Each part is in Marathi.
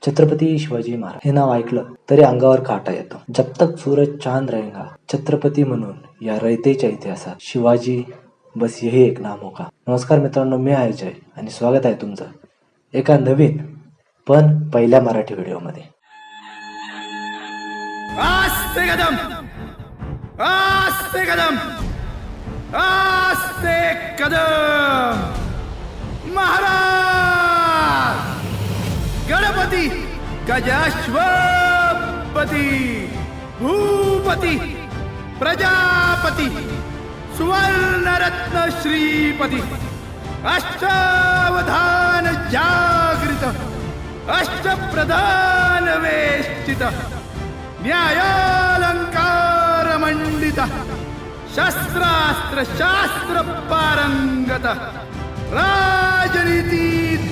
छत्रपती शिवाजी महाराज हे नाव ऐकलं तरी अंगावर काटा येतो. जब तक सूरज चांद रहेगा छत्रपती म्हणून या रयतेच्या इतिहासात शिवाजी बस यही एक नाम होगा. नमस्कार मित्रांनो, मी आहे जय आणि स्वागत आहे तुमचं एका नवीन पण पहिल्या मराठी व्हिडिओमध्ये. आस्ते कदम, आस्ते कदम, आस्ते कदम. महाराज गणपती गजाश्वपती भूपती प्रजापती सुवर्णरत्न श्रीपती अष्टावधान जागृत अष्टप्रधान वेष्टित न्यायालंकार मंडित शस्त्रास्त्र शास्त्र पारंगत राजनीती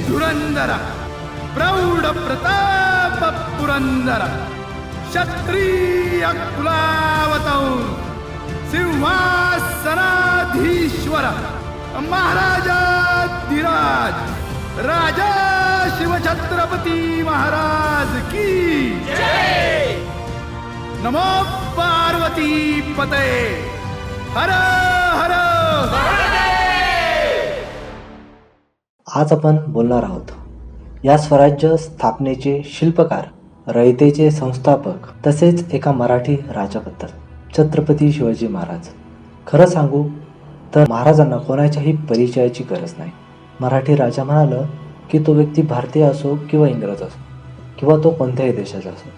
धुरंधर प्रौढ प्रताप पुरंदर क्षत्रिय कुलावतौर सिंहासनाधीश्वर महाराजाधिराज राजा शिवछत्रपती महाराज की जय. नमो पार्वती पते हर हर महादेव. आज आपण बोलणार आहोत या स्वराज्य स्थापनेचे शिल्पकार, रयतेचे संस्थापक तसेच एका मराठी राजाबद्दल, छत्रपती शिवाजी महाराज. खरं सांगू तर महाराजांना कोणाच्याही परिचयाची गरज नाही. मराठी राजा म्हणालं की तो व्यक्ती भारतीय असो किंवा इंग्रज असो किंवा तो कोणत्याही देशाचा असो,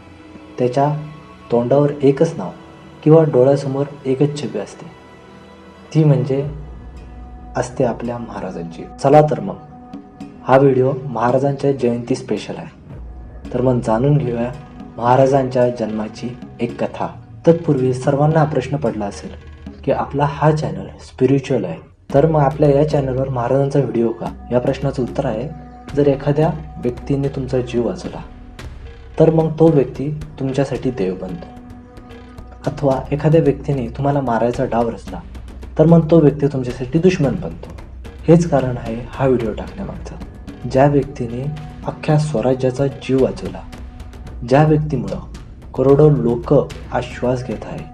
त्याच्या तोंडावर एकच नाव किंवा डोळ्यासमोर एकच छबी असते, ती म्हणजे असते आपल्या महाराजांची. चला तर मग हा व्हिडिओ महाराजांच्या जयंती स्पेशल आहे. तर मग जाणून घेऊया महाराजांच्या जन्माची एक कथा. तत्पूर्वी सर्वांना प्रश्न पडला असेल की आपला हा चॅनल स्पिरिच्युअल आहे, तर मग आपल्या या चॅनलवर महाराजांचा व्हिडिओ का? या प्रश्नाचं उत्तर आहे, जर एखाद्या व्यक्तीने तुमचा जीव वाचवला तर मग तो व्यक्ती तुमच्यासाठी देव बनतो, अथवा एखाद्या व्यक्तीने तुम्हाला मारायचा डाव रचला तर मग तो व्यक्ती तुमच्यासाठी दुश्मन बनतो. हेच कारण आहे हा व्हिडिओ टाकण्यामागचं. ज्या व्यक्तीने अख्ख्या स्वराज्याचा जीव वाचवला, ज्या व्यक्तीमुळं करोडो लोक आज श्वास घेत आहे,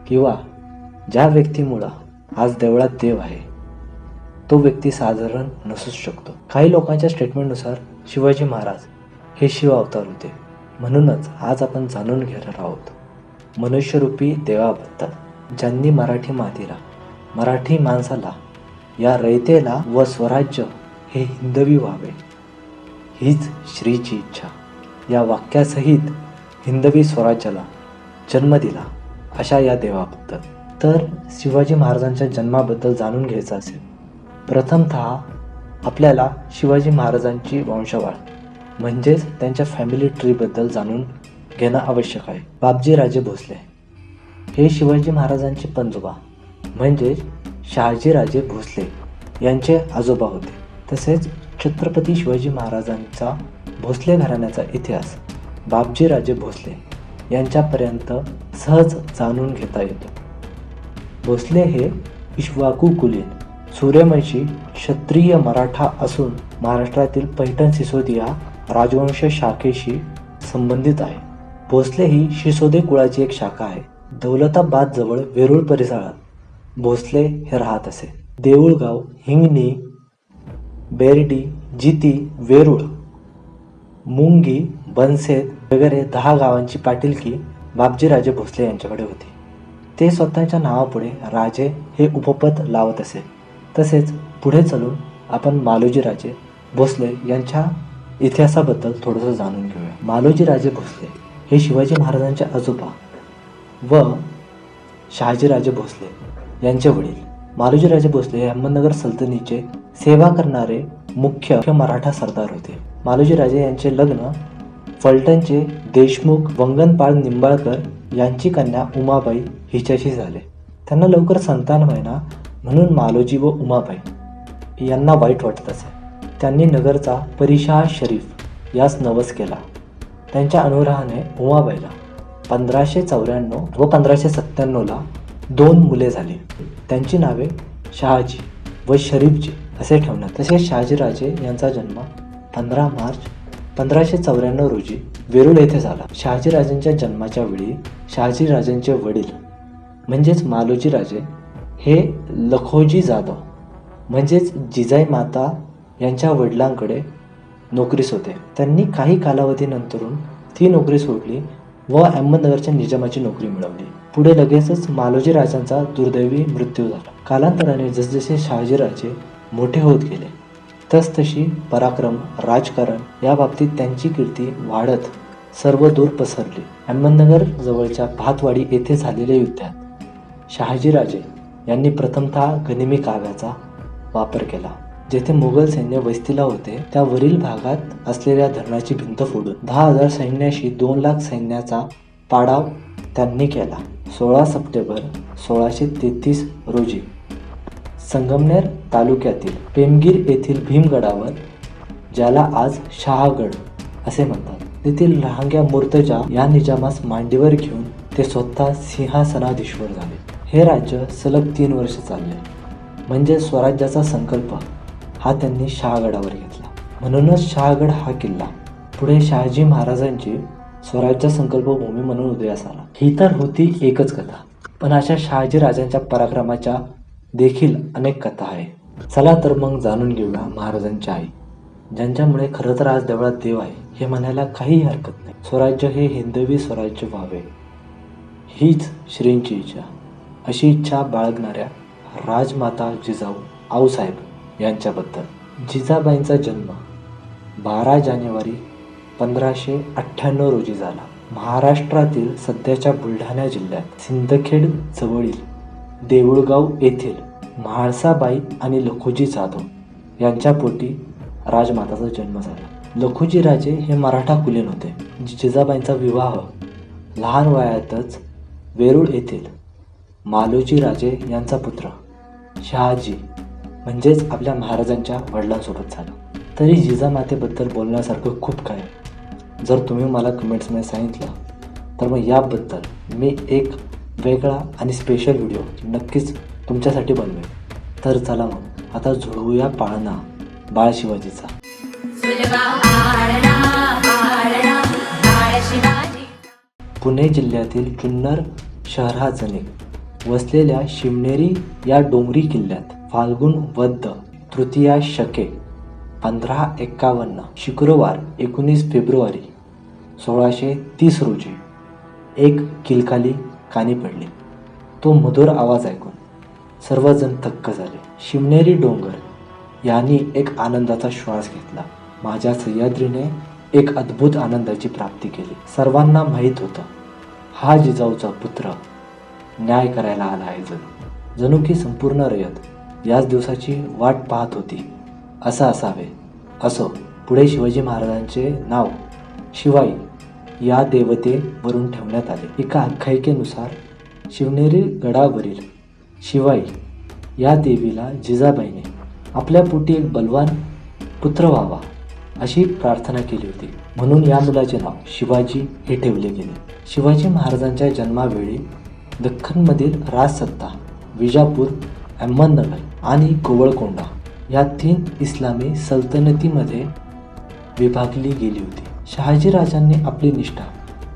किंवा ज्या व्यक्तीमुळं आज देवळात देव आहे, तो व्यक्ती साधारण नसूच शकतो. काही लोकांच्या स्टेटमेंटनुसार शिवाजी महाराज हे शिव अवतार होते. म्हणूनच आज आपण जाणून घेणार आहोत मनुष्यरूपी देवाबद्दल, ज्यांनी मराठी मातीला, मराठी माणसाला, या रयतेला व स्वराज्य हे हिंदवी व्हावे हीच श्रीची इच्छा या वाक्यासहित हिंदवी स्वराज्याला जन्म दिला, अशा या देवाबद्दल. तर शिवाजी महाराजांच्या जन्माबद्दल जाणून घ्यायचं असेल, प्रथमतः आपल्याला शिवाजी महाराजांची वंशावळ म्हणजेच त्यांच्या फॅमिली ट्रीबद्दल जाणून घेणं आवश्यक आहे. बापजीराजे भोसले हे शिवाजी महाराजांचे पणजोबा म्हणजेच शहाजीराजे भोसले यांचे आजोबा होते. तसेच छत्रपती शिवाजी महाराजांचा भोसले घराण्याचा इतिहास बापजीराजे भोसले यांच्यापर्यंत सहज जाणून घेता येतो. भोसले हे इक्ष्वाकू कुलीन सूर्यवंशी क्षत्रिय मराठा असून महाराष्ट्रातील पैठण सिसोदिया राजवंश शाखेशी संबंधित आहे. भोसले ही शिसोदे कुळाची एक शाखा आहे. दौलताबाद जवळ वेरूळ परिसरात भोसले हे राहत असे. देऊळगाव, हिंगणी, बेर्डी, जिती, वेरूळ, मुंगी, बनसेत वगैरे 10 गावांची पाटीलकी बापजीराजे भोसले यांच्याकडे होती. ते स्वतःच्या नावापुढे राजे हे उपपद लावत असे. तसेच पुढे चलून आपण मालोजीराजे भोसले यांच्या इतिहासाबद्दल थोडंसं जाणून घेऊया. मालोजीराजे भोसले हे शिवाजी महाराजांचे आजोबा व शहाजीराजे भोसले यांचे वडील. मालोजीराजे भोसले हे अहमदनगर सल्तनतीचे सेवा करणारे मुख्य मराठा सरदार होते. मालोजीराजे यांचे लग्न फलटणचे देशमुख वंगनपाळ निंबाळकर यांची कन्या उमाबाई हिच्याशी झाले. त्यांना लवकर संतान व्हायना म्हणून मालोजी व उमाबाई यांना वाईट वाटत असे. त्यांनी नगरचा परिशाह शरीफ यास नवस केला. त्यांच्या अनुग्रहाने उमाबाईला 1594 व 1597 2 मुले झाली. त्यांची नावे शहाजी व शरीफजी असे ठेवण्यात. तसेच शहाजीराजे यांचा जन्म 15 मार्च 1594 रोजी वेरूळ येथे झाला. शहाजीराजांच्या जन्माच्या वेळी शहाजीराजांचे वडील म्हणजेच मालोजी राजे हे लखोजी जाधव म्हणजेच जिजाई माता यांच्या वडिलांकडे नोकरीस होते. त्यांनी काही कालावधीनंतरून ती नोकरी सोडली व अहमदनगरच्या निजामाची नोकरी मिळवली. पुढे लगेचच मालोजी राजांचा दुर्दैवी मृत्यू झाला. कालांतराने जसजसे शहाजीराजे मोठे होत गेले तसतशी पराक्रम, राजकारण या बाबतीत त्यांची कीर्ती वाढत सर्व दूर पसरली. अहमदनगर जवळच्या भातवाडी येथे झालेल्या युद्धात शहाजीराजे यांनी प्रथमतः गनिमी काव्याचा वापर केला. जेथे मुघल सैन्य वस्तीला होते त्या वरील भागात असलेल्या धरणाची भिंत फोडून 10,000 सैन्याशी 2,00,000 सैन्याचा पाडाव त्यांनी केला. 16 सप्टेंबर 1633 रोजी संगमनेर तालुक्यातील पेमगीर येथील भीमगडावर, ज्याला आज शहागड असे म्हणतात, तेथील लहांग्या मुर्तजा या निजामास मांडीवर घेऊन ते स्वतः सिंहासनाधीश्वर झाले. हे राज्य सलग 3 वर्ष चालले. म्हणजे स्वराज्याचा संकल्प हा त्यांनी शहागडावर घेतला. म्हणूनच शहागड हा किल्ला पुढे शहाजी महाराजांची स्वराज्य संकल्पभूमी म्हणून उदयास आला. ही तर होती एकच कथा, पण अशा शहाजी राजांच्या पराक्रमाच्या देखील अनेक कथा आहे. चला तर मग जाणून घेऊया महाराजांची आई, ज्यांच्यामुळे खरं तर आज देवळात देव आहे हे म्हणायला काहीही हरकत नाही. स्वराज्य हे हिंदवी स्वराज्य व्हावे हीच श्रींची इच्छा. अशी इच्छा बाळगणाऱ्या राजमाता जिजाऊ आऊसाहेब यांच्याबद्दल. जिजाबाईंचा जन्म 12 जानेवारी 1598 रोजी झाला. महाराष्ट्रातील सध्याच्या बुलढाणा जिल्ह्यात सिंदखेड जवळील देऊळगाव येथील म्हाळसाबाई आणि लखोजी जाधव यांच्या पोटी राजमाताचा जन्म झाला. लखोजी राजे हे मराठा कुलीन होते. जिजाबाईंचा विवाह लहान वयातच वेरूळ येथील मालोजी राजे यांचा पुत्र शहाजी म्हणजेच आपल्या महाराजांच्या वडिलांसोबत झाला. तरी जिजामातेबद्दल बोलण्यासारखं खूप काय. जर तुम्ही मला कमेंट्समध्ये सांगितलं तर मग याबद्दल मी एक वेगळा आणि स्पेशल व्हिडिओ नक्कीच तुमच्यासाठी बनवेन. तर चला मग आता जुळवूया पाळणा बाळ शिवाजीचा. पुणे जिल्ह्यातील जुन्नर शहराजवळ वसलेल्या शिवनेरी या डोंगरी किल्ल्यात फाल्गुन वद्य तृतीया शके 1551 शुक्रवार 19 फेब्रुवारी 1630 रोजी एक किलकाली कानी पडली. तो मधुर आवाज ऐकून सर्वजण थक्क झाले. शिवनेरी डोंगर यांनी एक आनंदाचा श्वास घेतला. माझ्या सह्याद्रीने एक अद्भुत आनंदाची प्राप्ती केली. सर्वांना माहीत होतं हा जिजाऊचा पुत्र न्याय करायला आला आहे. जणू की संपूर्ण रयत याच दिवसाची वाट पाहत होती असं असावे. असो, पुढे शिवाजी महाराजांचे नाव शिवाई या देवतेवरून ठेवण्यात आले. एका आख्यायिकेनुसार शिवनेरी गडावरील शिवाई या देवीला जिजाबाईने आपल्या पोटी एक बलवान पुत्र व्हावा अशी प्रार्थना केली होती. म्हणून या मुलाचे नाव शिवाजी हे ठेवले गेले. शिवाजी महाराजांच्या जन्मावेळी दख्खनमधील राजसत्ता विजापूर, अहमदनगर आणि गोवळकोंडा या 3 इस्लामी सल्तनतीमध्ये विभागली गेली होती. शहाजीराजांनी आपली निष्ठा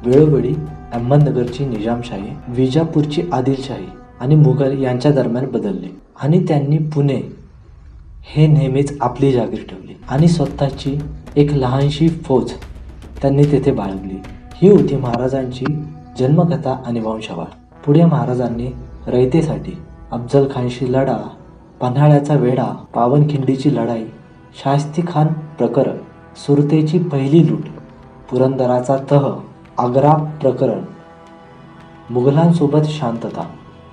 वेळोवेळी अहमदनगरची निजामशाही, विजापूरची आदिलशाही आणि मुघल यांच्या दरम्यान बदलली आणि त्यांनी पुणे हे नेहमीच आपली जागीर ठेवली आणि स्वतःची एक लहानशी फौज त्यांनी तेथे बाळगली. ही होती महाराजांची जन्मकथा आणि वंशावळ. पुढे महाराजांनी रयतेसाठी अफजल खानशी लढा, पन्हाळ्याचा वेढा, पावनखिंडीची लढाई, शास्तीखान प्रकरण, सुरतेची पहिली लूट, पुरंदराचा तह, आग्रा प्रकरण, मुघलांसोबत शांतता,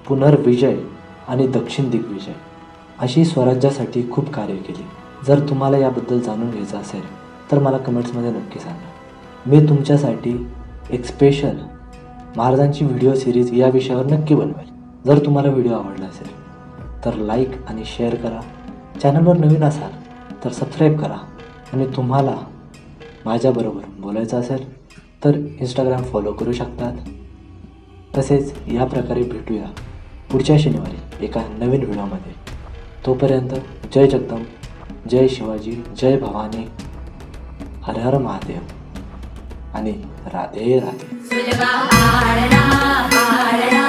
पुनर्विजय आणि दक्षिण दिग्विजय अशी स्वराज्यासाठी खूप कार्य केली. जर तुम्हाला याबद्दल जाणून घ्यायचं असेल तर मला कमेंट्समध्ये नक्की सांगा. मी तुमच्यासाठी एक स्पेशल महाराजांची व्हिडिओ सिरीज या विषयावर नक्की बनवेल. जर तुम्हाला व्हिडिओ आवडला असेल तर लाईक आणि शेअर करा. चॅनलवर नवीन असाल तर सबस्क्राईब करा आणि तुम्हाला माझ्याबरोबर बोलायचं असेल तर इंस्टाग्राम फॉलो करू शकतात. तसेच या प्रकारे भेटूया पुढच्या शनिवारी एका नवीन व्हिडिओमध्ये. तोपर्यंत जय जगदंब, जय शिवाजी, जय भवानी. हर हर महादेव आणि राधे राधे. सुलभा आळणा आळणा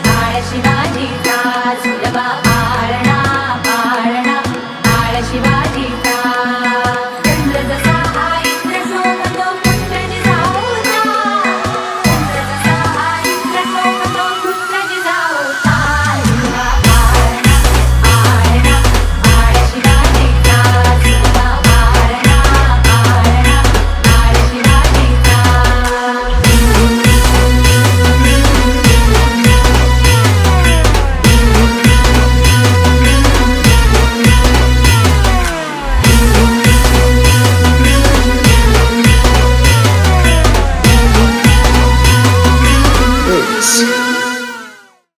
बाळ शिवाजीचा सुलभा